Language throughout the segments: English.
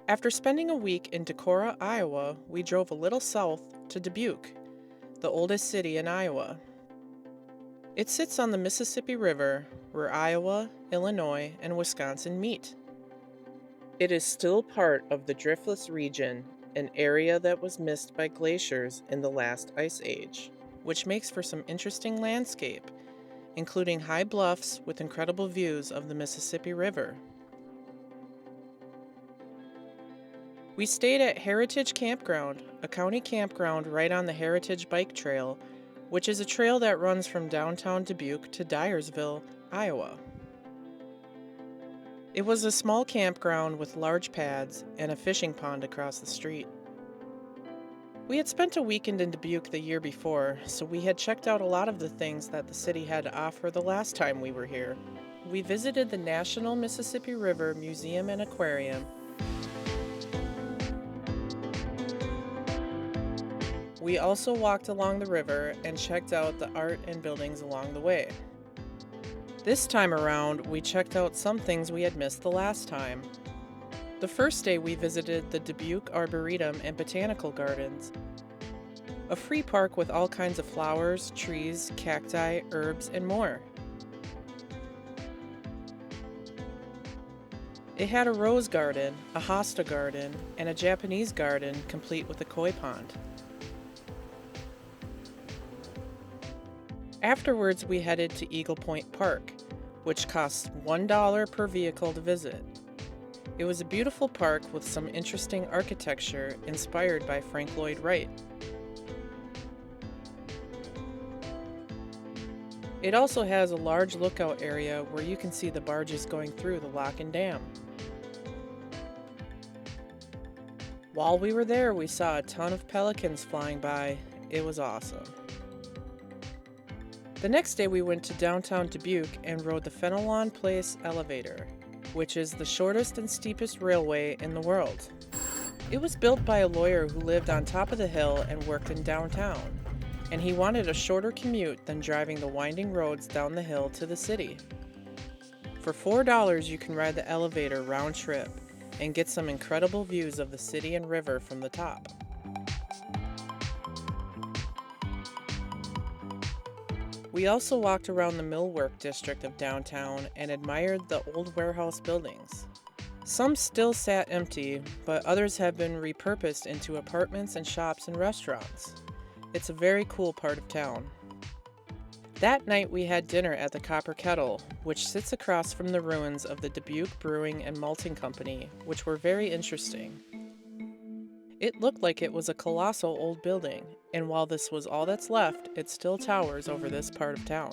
After spending a week in Decorah, Iowa, we drove a little south to Dubuque, the oldest city in Iowa. It sits on the Mississippi River, where Iowa, Illinois, and Wisconsin meet. It is still part of the Driftless region, an area that was missed by glaciers in the last ice age, which makes for some interesting landscape, including high bluffs with incredible views of the Mississippi River. We stayed at Heritage Campground, a county campground right on the Heritage Bike Trail, which is a trail that runs from downtown Dubuque to Dyersville, Iowa. It was a small campground with large pads and a fishing pond across the street. We had spent a weekend in Dubuque the year before, so we had checked out a lot of the things that the city had to offer the last time we were here. We visited the National Mississippi River Museum and Aquarium. We also walked along the river and checked out the art and buildings along the way. This time around, we checked out some things we had missed the last time. The first day we visited the Dubuque Arboretum and Botanical Gardens, a free park with all kinds of flowers, trees, cacti, herbs, and more. It had a rose garden, a hosta garden, and a Japanese garden complete with a koi pond. Afterwards, we headed to Eagle Point Park, which costs $1 per vehicle to visit. It was a beautiful park with some interesting architecture inspired by Frank Lloyd Wright. It also has a large lookout area where you can see the barges going through the lock and dam. While we were there, we saw a ton of pelicans flying by. It was awesome. The next day we went to downtown Dubuque and rode the Fenelon Place elevator, which is the shortest and steepest railway in the world. It was built by a lawyer who lived on top of the hill and worked in downtown, and he wanted a shorter commute than driving the winding roads down the hill to the city. For $4 you can ride the elevator round trip and get some incredible views of the city and river from the top. We also walked around the millwork district of downtown and admired the old warehouse buildings. Some still sat empty, but others have been repurposed into apartments and shops and restaurants. It's a very cool part of town. That night we had dinner at the Copper Kettle, which sits across from the ruins of the Dubuque Brewing and Malting Company, which were very interesting. It looked like it was a colossal old building, and while this was all that's left, it still towers over this part of town.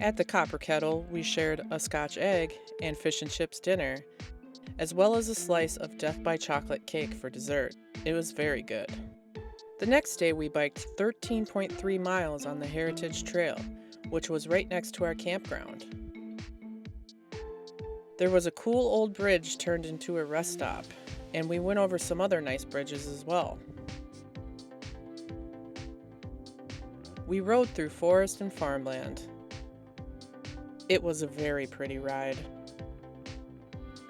At the Copper Kettle, we shared a Scotch egg and fish and chips dinner, as well as a slice of Death by Chocolate cake for dessert. It was very good. The next day, we biked 13.3 miles on the Heritage Trail, which was right next to our campground. There was a cool old bridge turned into a rest stop, and we went over some other nice bridges as well. We rode through forest and farmland. It was a very pretty ride.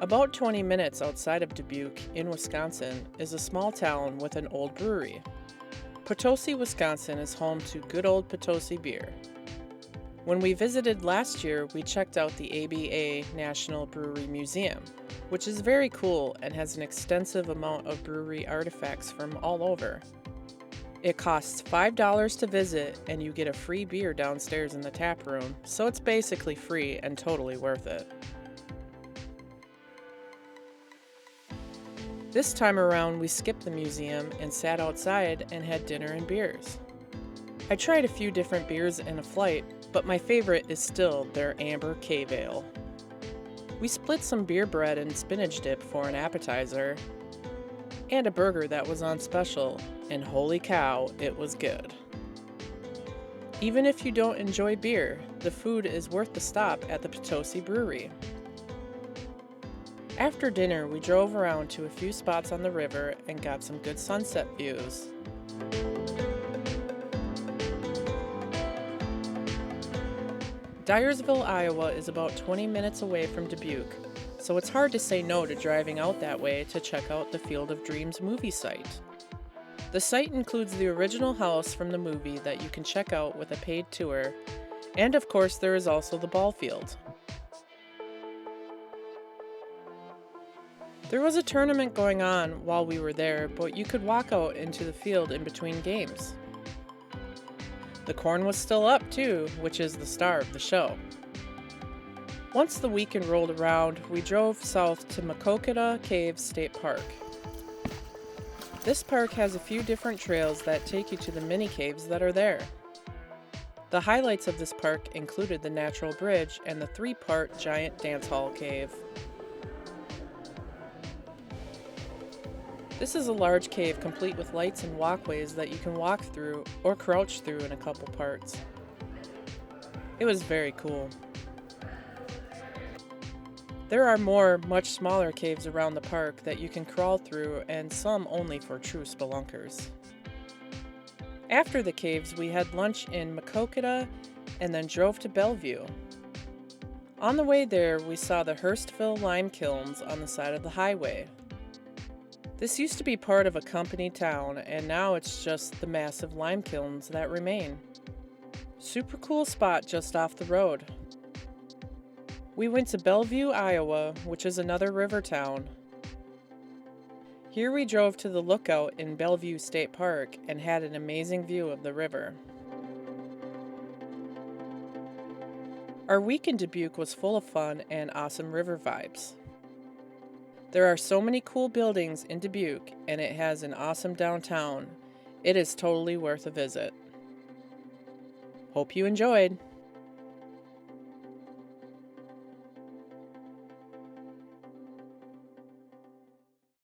About 20 minutes outside of Dubuque, in Wisconsin, is a small town with an old brewery. Potosi, Wisconsin is home to good old Potosi beer. When we visited last year, we checked out the ABA National Brewery Museum, which is very cool and has an extensive amount of brewery artifacts from all over. It costs $5 to visit, and you get a free beer downstairs in the tap room, so it's basically free and totally worth it. This time around, we skipped the museum and sat outside and had dinner and beers. I tried a few different beers in a flight, but my favorite is still their amber cave ale. We split some beer bread and spinach dip for an appetizer, and a burger that was on special, and holy cow, it was good. Even if you don't enjoy beer, the food is worth the stop at the Potosi Brewery. After dinner, we drove around to a few spots on the river and got some good sunset views. Dyersville, Iowa is about 20 minutes away from Dubuque, so it's hard to say no to driving out that way to check out the Field of Dreams movie site. The site includes the original house from the movie that you can check out with a paid tour, and of course there is also the ball field. There was a tournament going on while we were there, but you could walk out into the field in between games. The corn was still up too, which is the star of the show. Once the weekend rolled around, we drove south to Makokata Caves State Park. This park has a few different trails that take you to the mini caves that are there. The highlights of this park included the natural bridge and the 3-part giant dance hall cave. This is a large cave complete with lights and walkways that you can walk through or crouch through in a couple parts. It was very cool. There are more, much smaller caves around the park that you can crawl through, and some only for true spelunkers. After the caves, we had lunch in Makokata and then drove to Bellevue. On the way there, we saw the Hurstville lime kilns on the side of the highway. This used to be part of a company town, and now it's just the massive lime kilns that remain. Super cool spot just off the road. We went to Bellevue, Iowa, which is another river town. Here we drove to the lookout in Bellevue State Park and had an amazing view of the river. Our week in Dubuque was full of fun and awesome river vibes. There are so many cool buildings in Dubuque, and it has an awesome downtown. It is totally worth a visit. Hope you enjoyed!